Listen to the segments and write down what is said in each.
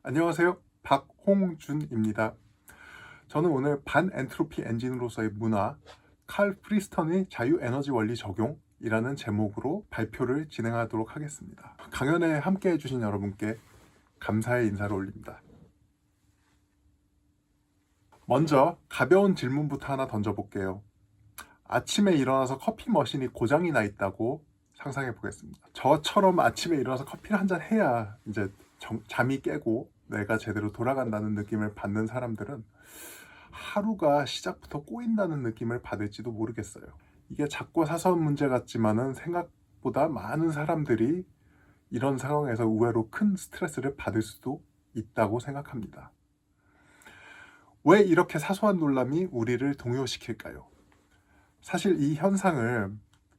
안녕하세요. 박홍준입니다. 저는 오늘 반엔트로피 엔진으로서의 문화, 칼 프리스턴의 자유에너지 원리 적용이라는 제목으로 발표를 진행하도록 하겠습니다. 강연에 함께 해주신 여러분께 감사의 인사를 올립니다. 먼저 가벼운 질문부터 하나 던져볼게요. 아침에 일어나서 커피 머신이 고장이 나 있다고 상상해 보겠습니다. 저처럼 아침에 일어나서 커피를 한 잔 해야 이제 잠이 깨고 내가 제대로 돌아간다는 느낌을 받는 사람들은 하루가 시작부터 꼬인다는 느낌을 받을지도 모르겠어요. 이게 작고 사소한 문제 같지만은 생각보다 많은 사람들이 이런 상황에서 의외로 큰 스트레스를 받을 수도 있다고 생각합니다. 왜 이렇게 사소한 놀람이 우리를 동요시킬까요? 사실 이 현상을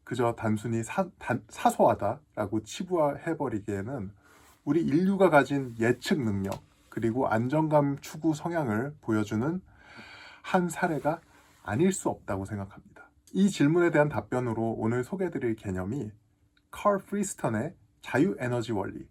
그저 단순히 사소하다라고 치부해버리기에는 우리 인류가 가진 예측 능력 그리고 안정감 추구 성향을 보여주는 한 사례가 아닐 수 없다고 생각합니다. 이 질문에 대한 답변으로 오늘 소개해드릴 개념이 칼 프리스턴의 자유에너지 원리,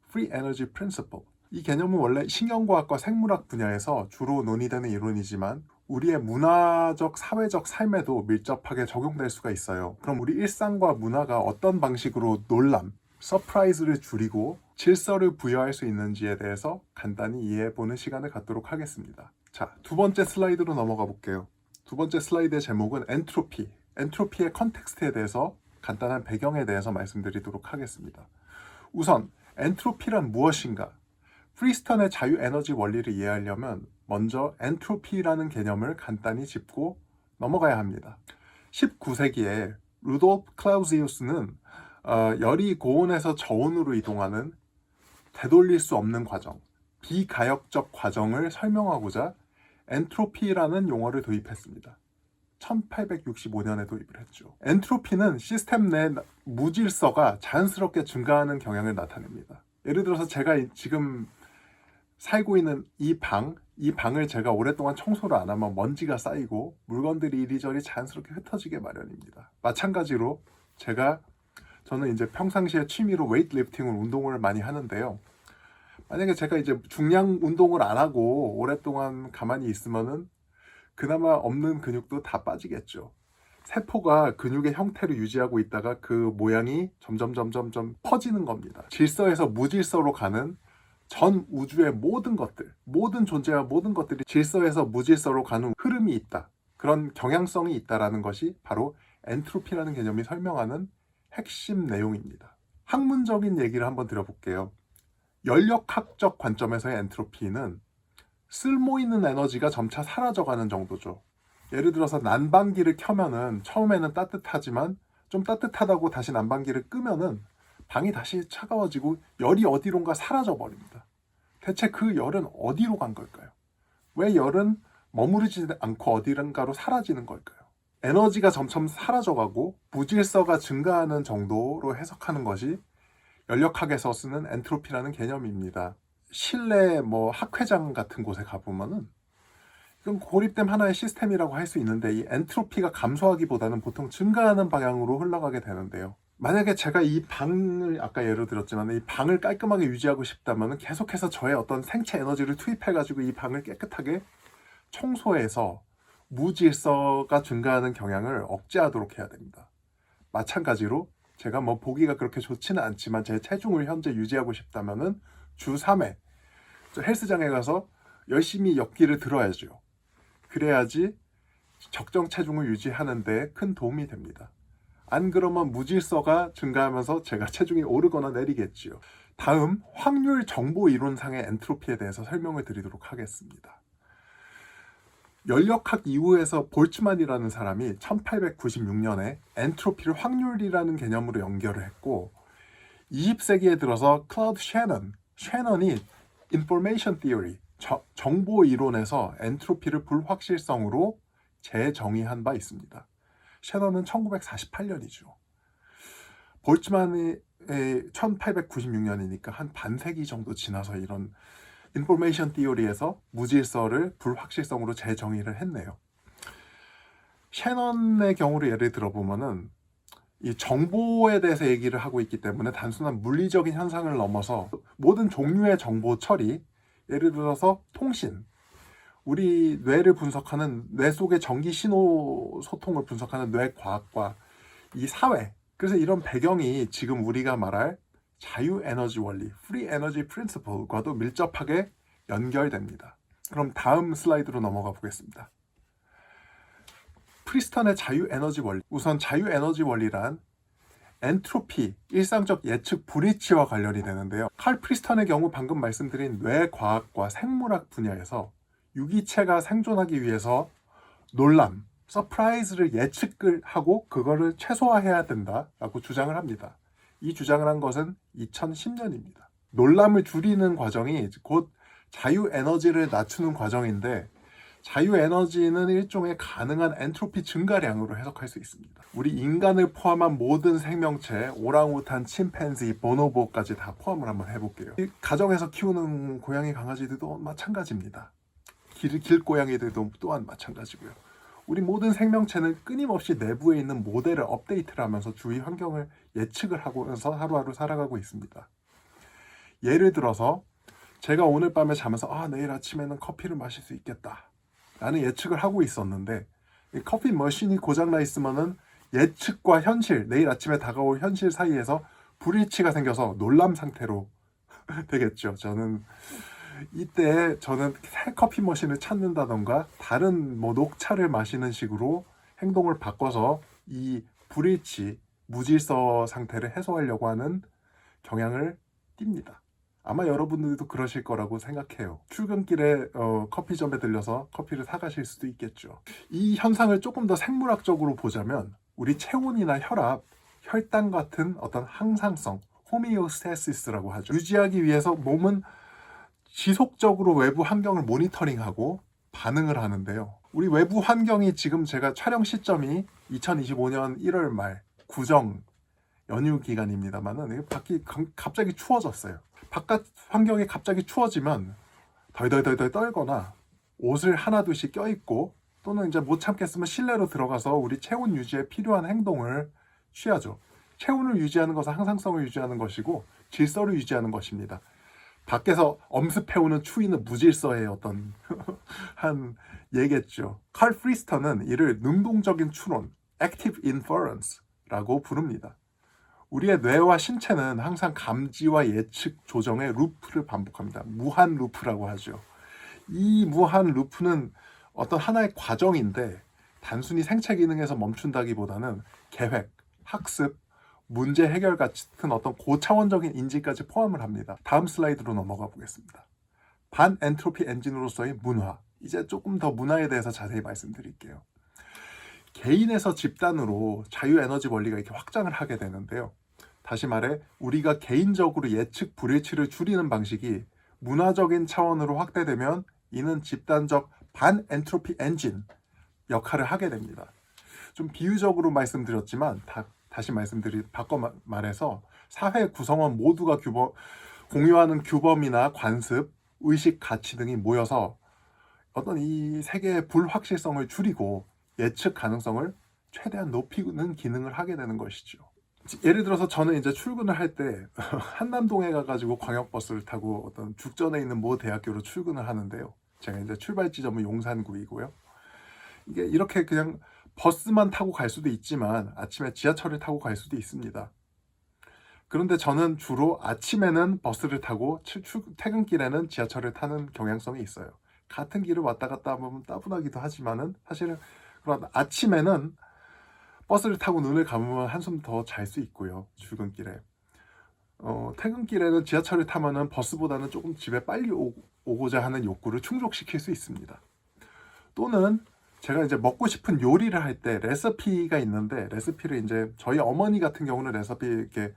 Free Energy Principle. 이 개념은 원래 신경과학과 생물학 분야에서 주로 논의되는 이론이지만 우리의 문화적, 사회적 삶에도 밀접하게 적용될 수가 있어요. 그럼 우리 일상과 문화가 어떤 방식으로 놀람, 서프라이즈를 줄이고 질서를 부여할 수 있는지에 대해서 간단히 이해해보는 시간을 갖도록 하겠습니다. 자, 두 번째 슬라이드로 넘어가 볼게요. 두 번째 슬라이드의 제목은 엔트로피, 엔트로피의 컨텍스트에 대해서 간단한 배경에 대해서 말씀드리도록 하겠습니다. 우선 엔트로피란 무엇인가? 프리스턴의 자유에너지 원리를 이해하려면 먼저 엔트로피라는 개념을 간단히 짚고 넘어가야 합니다. 19세기에 루돌프 클라우지우스는 열이 고온에서 저온으로 이동하는 되돌릴 수 없는 과정, 비가역적 과정을 설명하고자 엔트로피라는 용어를 도입했습니다. 1865년에 도입을 했죠. 엔트로피는 시스템 내 무질서가 자연스럽게 증가하는 경향을 나타냅니다. 예를 들어서 제가 지금 살고 있는 이 방을 제가 오랫동안 청소를 안 하면 먼지가 쌓이고 물건들이 이리저리 자연스럽게 흩어지게 마련입니다. 마찬가지로 저는 이제 평상시에 취미로 웨이트리프팅을 운동을 많이 하는데요. 만약에 제가 이제 중량 운동을 안 하고 오랫동안 가만히 있으면은 그나마 없는 근육도 다 빠지겠죠. 세포가 근육의 형태를 유지하고 있다가 그 모양이 점점 퍼지는 겁니다. 질서에서 무질서로 가는 전 우주의 모든 것들, 모든 존재와 모든 것들이 질서에서 무질서로 가는 흐름이 있다. 그런 경향성이 있다라는 것이 바로 엔트로피라는 개념이 설명하는 핵심 내용입니다. 학문적인 얘기를 한번 드려볼게요. 연력학적 관점에서의 엔트로피는 쓸모있는 에너지가 점차 사라져가는 정도죠. 예를 들어서 난방기를 켜면은 처음에는 따뜻하지만 좀 따뜻하다고 다시 난방기를 끄면은 방이 다시 차가워지고 열이 어디론가 사라져 버립니다. 대체 그 열은 어디로 간 걸까요? 왜 열은 머무르지 않고 어디론가로 사라지는 걸까요? 에너지가 점점 사라져가고 무질서가 증가하는 정도로 해석하는 것이 연력학에서 쓰는 엔트로피라는 개념입니다. 실내 학회장 같은 곳에 가보면은 이건 고립된 하나의 시스템이라고 할 수 있는데 이 엔트로피가 감소하기보다는 보통 증가하는 방향으로 흘러가게 되는데요. 만약에 제가 이 방을 아까 예로 들었지만 이 방을 깔끔하게 유지하고 싶다면 계속해서 저의 어떤 생체 에너지를 투입해가지고 이 방을 깨끗하게 청소해서 무질서가 증가하는 경향을 억제하도록 해야 됩니다. 마찬가지로 제가 보기가 그렇게 좋지는 않지만 제 체중을 현재 유지하고 싶다면은 주 3회 헬스장에 가서 열심히 역기를 들어야죠. 그래야지 적정 체중을 유지하는 데 큰 도움이 됩니다. 안 그러면 무질서가 증가하면서 제가 체중이 오르거나 내리겠지요. 다음 확률 정보 이론상의 엔트로피에 대해서 설명을 드리도록 하겠습니다. 연력학 이후에서 볼츠만이라는 사람이 1896년에 엔트로피를 확률이라는 개념으로 연결을 했고 20세기에 들어서 클라우드 셰넌이 인포메이션 티어리, 정보 이론에서 엔트로피를 불확실성으로 재정의한 바 있습니다. 셰넌은 1948년이죠. 볼츠만이 1896년이니까 한 반세기 정도 지나서 이런 인포메이션 티어리에서 무질서를 불확실성으로 재정의를 했네요. 셰넌의 경우를 예를 들어보면은 이 정보에 대해서 얘기를 하고 있기 때문에 단순한 물리적인 현상을 넘어서 모든 종류의 정보 처리, 예를 들어서 통신, 우리 뇌를 분석하는 뇌 속의 전기 신호 소통을 분석하는 뇌과학과 이 사회, 그래서 이런 배경이 지금 우리가 말할 자유에너지 원리, 프리 에너지 프린시플과도 밀접하게 연결됩니다. 그럼 다음 슬라이드로 넘어가 보겠습니다. 프리스턴의 자유에너지 원리. 우선 자유에너지 원리란 엔트로피, 일상적 예측 불이치와 관련이 되는데요. 칼 프리스턴의 경우 방금 말씀드린 뇌과학과 생물학 분야에서 유기체가 생존하기 위해서 놀람, 서프라이즈를 예측을 하고 그거를 최소화해야 된다라고 주장을 합니다. 이 주장을 한 것은 2010년입니다. 놀람을 줄이는 과정이 곧 자유에너지를 낮추는 과정인데, 자유에너지는 일종의 가능한 엔트로피 증가량으로 해석할 수 있습니다. 우리 인간을 포함한 모든 생명체, 오랑우탄, 침팬지, 보노보까지 다 포함을 한번 해볼게요. 가정에서 키우는 고양이, 강아지들도 마찬가지입니다. 길고양이들도 또한 마찬가지고요. 우리 모든 생명체는 끊임없이 내부에 있는 모델을 업데이트를 하면서 주위 환경을 예측을 하면서 하루하루 살아가고 있습니다. 예를 들어서 제가 오늘 밤에 자면서 내일 아침에는 커피를 마실 수 있겠다 라는 예측을 하고 있었는데, 이 커피 머신이 고장나 있으면은 예측과 현실, 내일 아침에 다가올 현실 사이에서 불일치가 생겨서 놀람 상태로 되겠죠. 이때 저는 새 커피 머신을 찾는다던가 다른 녹차를 마시는 식으로 행동을 바꿔서 이 불일치, 무질서 상태를 해소하려고 하는 경향을 띱니다. 아마 여러분들도 그러실 거라고 생각해요. 출근길에 커피점에 들려서 커피를 사가실 수도 있겠죠. 이 현상을 조금 더 생물학적으로 보자면 우리 체온이나 혈압, 혈당 같은 어떤 항상성, 호미오스테시스라고 하죠. 유지하기 위해서 몸은 지속적으로 외부 환경을 모니터링하고 반응을 하는데요. 우리 외부 환경이 지금 제가 촬영 시점이 2025년 1월 말 구정 연휴 기간입니다만은 밖이 갑자기 추워졌어요. 바깥 환경이 갑자기 추워지면 덜덜덜덜 떨거나 옷을 하나둘씩 껴입고 또는 이제 못 참겠으면 실내로 들어가서 우리 체온 유지에 필요한 행동을 취하죠. 체온을 유지하는 것은 항상성을 유지하는 것이고 질서를 유지하는 것입니다. 밖에서 엄습해오는 추위는 무질서의 어떤 한 예겠죠. 칼 프리스턴은 이를 능동적인 추론, active inference라고 부릅니다. 우리의 뇌와 신체는 항상 감지와 예측 조정의 루프를 반복합니다. 무한 루프라고 하죠. 이 무한 루프는 어떤 하나의 과정인데 단순히 생체 기능에서 멈춘다기보다는 계획, 학습, 문제 해결 같은 어떤 고차원적인 인지까지 포함을 합니다. 다음 슬라이드로 넘어가 보겠습니다. 반엔트로피 엔진으로서의 문화. 이제 조금 더 문화에 대해서 자세히 말씀드릴게요. 개인에서 집단으로 자유에너지 원리가 이렇게 확장을 하게 되는데요. 다시 말해 우리가 개인적으로 예측 불일치를 줄이는 방식이 문화적인 차원으로 확대되면 이는 집단적 반엔트로피 엔진 역할을 하게 됩니다. 좀 비유적으로 말씀드렸지만 다시 바꿔 말해서 사회 구성원 모두가 공유하는 규범이나 관습, 의식, 가치 등이 모여서 어떤 이 세계의 불확실성을 줄이고 예측 가능성을 최대한 높이는 기능을 하게 되는 것이죠. 예를 들어서 저는 이제 출근을 할 때 한남동에 가가지고 광역버스를 타고 어떤 죽전에 있는 모 대학교로 출근을 하는데요. 제가 이제 출발 지점은 용산구이고요. 이게 이렇게 그냥 버스만 타고 갈 수도 있지만 아침에 지하철을 타고 갈 수도 있습니다. 그런데 저는 주로 아침에는 버스를 타고 퇴근길에는 지하철을 타는 경향성이 있어요. 같은 길을 왔다 갔다 하면 따분하기도 하지만은 사실은 그런 아침에는 버스를 타고 눈을 감으면 한숨 더 잘 수 있고요. 출근길에. 퇴근길에는 지하철을 타면은 버스보다는 조금 집에 빨리 오고자 하는 욕구를 충족시킬 수 있습니다. 또는 제가 이제 먹고 싶은 요리를 할 때 레시피가 있는데 레시피를 이제 저희 어머니 같은 경우는 레시피 이렇게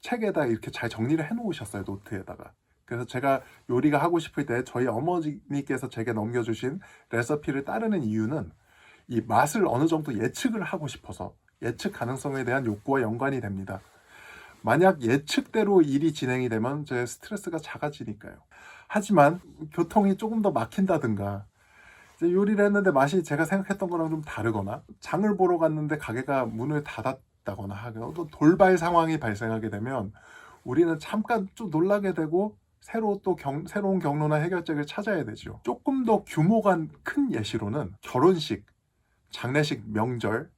책에다 이렇게 잘 정리를 해 놓으셨어요. 노트에다가. 그래서 제가 요리가 하고 싶을 때 저희 어머니께서 제게 넘겨주신 레시피를 따르는 이유는 이 맛을 어느 정도 예측을 하고 싶어서 예측 가능성에 대한 욕구와 연관이 됩니다. 만약 예측대로 일이 진행이 되면 제 스트레스가 작아지니까요. 하지만 교통이 조금 더 막힌다든가 요리를 했는데 맛이 제가 생각했던 거랑 좀 다르거나 장을 보러 갔는데 가게가 문을 닫았다거나 하거나 또 돌발 상황이 발생하게 되면 우리는 잠깐 좀 놀라게 되고 새로운 경로나 해결책을 찾아야 되죠. 조금 더 규모가 큰 예시로는 결혼식, 장례식, 명절,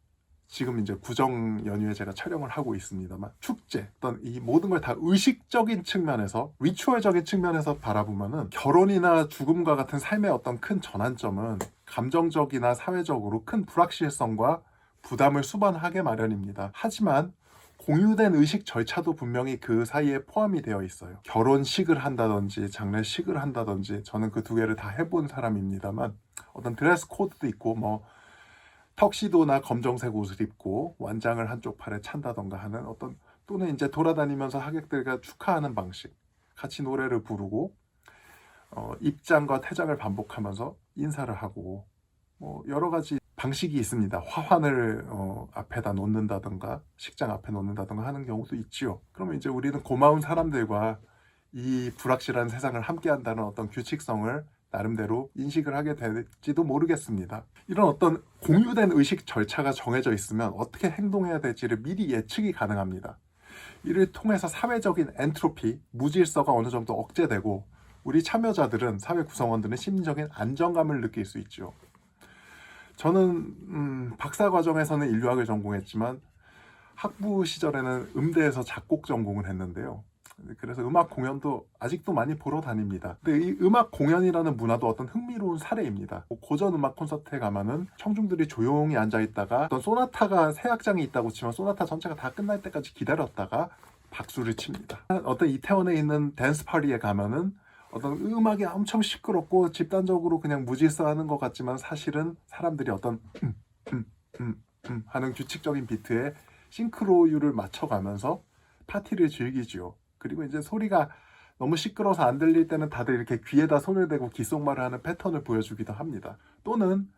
지금 이제 구정 연휴에 제가 촬영을 하고 있습니다만 축제, 어떤 이 모든 걸 다 의식적인 측면에서, 리추얼적인 측면에서 바라보면은 결혼이나 죽음과 같은 삶의 어떤 큰 전환점은 감정적이나 사회적으로 큰 불확실성과 부담을 수반하게 마련입니다. 하지만 공유된 의식 절차도 분명히 그 사이에 포함이 되어 있어요. 결혼식을 한다든지 장례식을 한다든지, 저는 그 두 개를 다 해본 사람입니다만 어떤 드레스 코드도 있고 뭐 턱시도나 검정색 옷을 입고 완장을 한쪽 팔에 찬다던가 하는 어떤, 또는 이제 돌아다니면서 하객들과 축하하는 방식, 같이 노래를 부르고 입장과 퇴장을 반복하면서 인사를 하고, 뭐 여러 가지 방식이 있습니다. 화환을 앞에다 놓는다던가 식장 앞에 놓는다던가 하는 경우도 있지요. 그러면 이제 우리는 고마운 사람들과 이 불확실한 세상을 함께한다는 어떤 규칙성을 나름대로 인식을 하게 될지도 모르겠습니다. 이런 어떤 공유된 의식 절차가 정해져 있으면 어떻게 행동해야 될지를 미리 예측이 가능합니다. 이를 통해서 사회적인 엔트로피, 무질서가 어느 정도 억제되고 우리 참여자들은, 사회 구성원들은 심리적인 안정감을 느낄 수 있죠. 저는 박사 과정에서는 인류학을 전공했지만 학부 시절에는 음대에서 작곡 전공을 했는데요. 그래서 음악 공연도 아직도 많이 보러 다닙니다. 근데 이 음악 공연이라는 문화도 어떤 흥미로운 사례입니다. 고전 음악 콘서트에 가면은 청중들이 조용히 앉아있다가 어떤 소나타가 새 악장이 있다고 치면 소나타 전체가 다 끝날 때까지 기다렸다가 박수를 칩니다. 어떤 이태원에 있는 댄스 파티에 가면은 어떤 음악이 엄청 시끄럽고 집단적으로 그냥 무질서하는 것 같지만 사실은 사람들이 어떤 하는 규칙적인 비트에 싱크로율을 맞춰가면서 파티를 즐기지요. 그리고 이제 소리가 너무 시끄러워서 안 들릴 때는 다들 이렇게 귀에다 손을 대고 귓속말을 하는 패턴을 보여주기도 합니다. 또는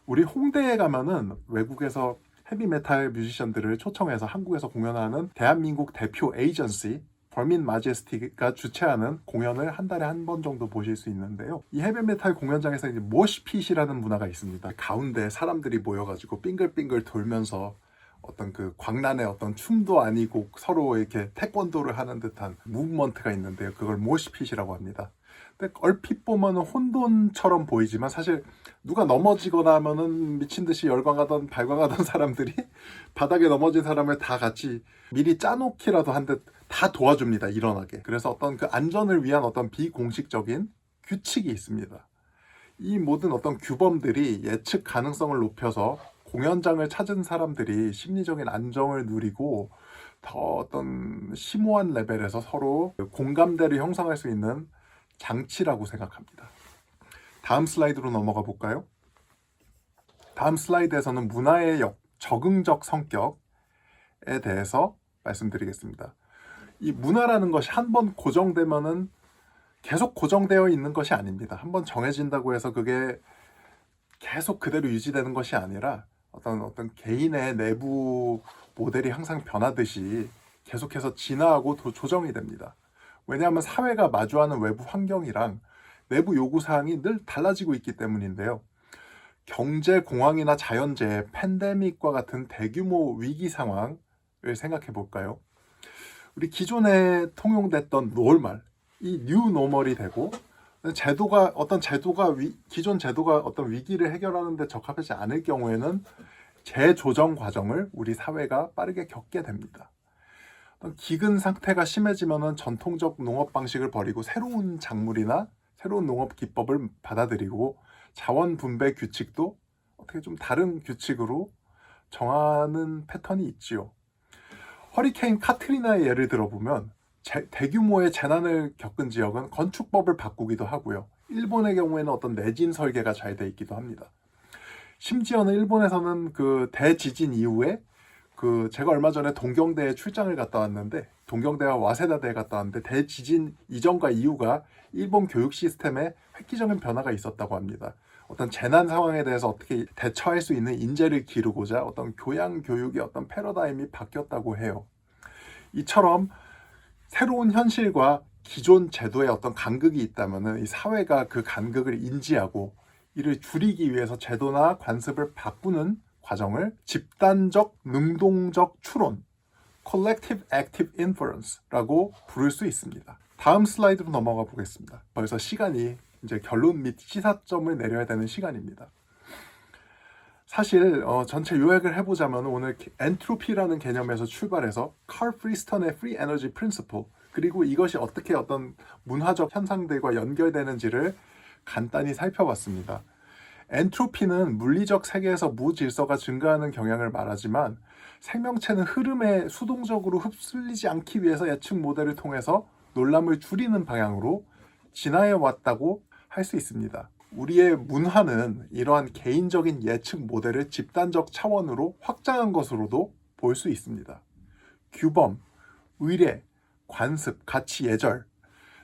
우리 홍대에 가면은 외국에서 헤비메탈 뮤지션들을 초청해서 한국에서 공연하는 대한민국 대표 에이전시 버민 마제스틱가 주최하는 공연을 한 달에 한 번 정도 보실 수 있는데요. 이 헤비메탈 공연장에서 이제 모시핏이라는 문화가 있습니다. 가운데 사람들이 모여가지고 빙글빙글 돌면서 어떤 그 광란의 어떤 춤도 아니고 서로 이렇게 태권도를 하는 듯한 무브먼트가 있는데요. 그걸 모시핏이라고 합니다. 근데 얼핏 보면 혼돈처럼 보이지만 사실 누가 넘어지거나 하면은 미친 듯이 열광하던 발광하던 사람들이 바닥에 넘어진 사람을 다 같이 미리 짜놓기라도 한 듯 다 도와줍니다. 일어나게. 그래서 어떤 그 안전을 위한 어떤 비공식적인 규칙이 있습니다. 이 모든 어떤 규범들이 예측 가능성을 높여서 공연장을 찾은 사람들이 심리적인 안정을 누리고 더 어떤 심오한 레벨에서 서로 공감대를 형성할 수 있는 장치라고 생각합니다. 다음 슬라이드로 넘어가 볼까요? 다음 슬라이드에서는 문화의 적응적 성격에 대해서 말씀드리겠습니다. 이 문화라는 것이 한번 고정되면은 계속 고정되어 있는 것이 아닙니다. 한번 정해진다고 해서 그게 계속 그대로 유지되는 것이 아니라 어떤 개인의 내부 모델이 항상 변하듯이 계속해서 진화하고 조정이 됩니다. 왜냐하면 사회가 마주하는 외부 환경이랑 내부 요구사항이 늘 달라지고 있기 때문인데요. 경제 공황이나 자연재해, 팬데믹과 같은 대규모 위기 상황을 생각해 볼까요? 우리 기존에 통용됐던 노멀, 이 뉴 노멀이 되고 기존 제도가 어떤 위기를 해결하는 데 적합하지 않을 경우에는 재조정 과정을 우리 사회가 빠르게 겪게 됩니다. 기근 상태가 심해지면은 전통적 농업 방식을 버리고 새로운 작물이나 새로운 농업 기법을 받아들이고 자원 분배 규칙도 어떻게 좀 다른 규칙으로 정하는 패턴이 있지요. 허리케인 카트리나의 예를 들어보면 대규모의 재난을 겪은 지역은 건축법을 바꾸기도 하고요. 일본의 경우에는 어떤 내진 설계가 잘 돼 있기도 합니다. 심지어는 일본에서는 그 대지진 이후에 제가 얼마 전에 동경대에 출장을 갔다 왔는데, 동경대와 와세다대에 갔다 왔는데 대지진 이전과 이후가 일본 교육 시스템에 획기적인 변화가 있었다고 합니다. 어떤 재난 상황에 대해서 어떻게 대처할 수 있는 인재를 기르고자 어떤 교양 교육의 어떤 패러다임이 바뀌었다고 해요. 이처럼 새로운 현실과 기존 제도의 어떤 간극이 있다면 이 사회가 그 간극을 인지하고 이를 줄이기 위해서 제도나 관습을 바꾸는 과정을 집단적 능동적 추론, Collective Active Inference라고 부를 수 있습니다. 다음 슬라이드로 넘어가 보겠습니다. 벌써 시간이 이제 결론 및 시사점을 내려야 되는 시간입니다. 사실 전체 요약을 해보자면 오늘 엔트로피라는 개념에서 출발해서 칼 프리스턴의 Free Energy Principle, 그리고 이것이 어떻게 어떤 문화적 현상들과 연결되는지를 간단히 살펴봤습니다. 엔트로피는 물리적 세계에서 무질서가 증가하는 경향을 말하지만 생명체는 흐름에 수동적으로 휩쓸리지 않기 위해서 예측 모델을 통해서 놀람을 줄이는 방향으로 진화해 왔다고 할 수 있습니다. 우리의 문화는 이러한 개인적인 예측 모델을 집단적 차원으로 확장한 것으로도 볼 수 있습니다. 규범, 의례, 관습, 가치, 예절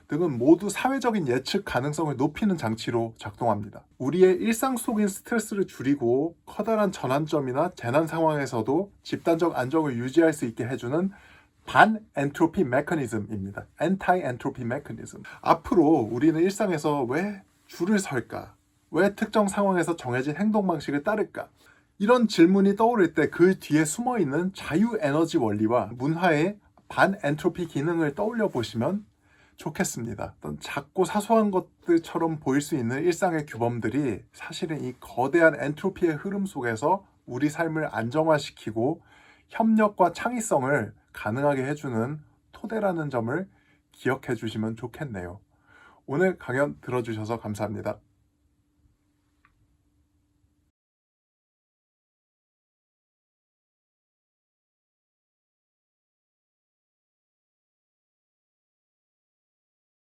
등은 모두 사회적인 예측 가능성을 높이는 장치로 작동합니다. 우리의 일상 속의 스트레스를 줄이고 커다란 전환점이나 재난 상황에서도 집단적 안정을 유지할 수 있게 해주는 반엔트로피 메커니즘입니다. 엔타이-엔트로피 메커니즘. 앞으로 우리는 일상에서 왜 줄을 설까? 왜 특정 상황에서 정해진 행동 방식을 따를까? 이런 질문이 떠오를 때 그 뒤에 숨어있는 자유에너지 원리와 문화의 반엔트로피 기능을 떠올려 보시면 좋겠습니다. 어떤 작고 사소한 것들처럼 보일 수 있는 일상의 규범들이 사실은 이 거대한 엔트로피의 흐름 속에서 우리 삶을 안정화시키고 협력과 창의성을 가능하게 해주는 토대라는 점을 기억해 주시면 좋겠네요. 오늘 강연 들어주셔서 감사합니다.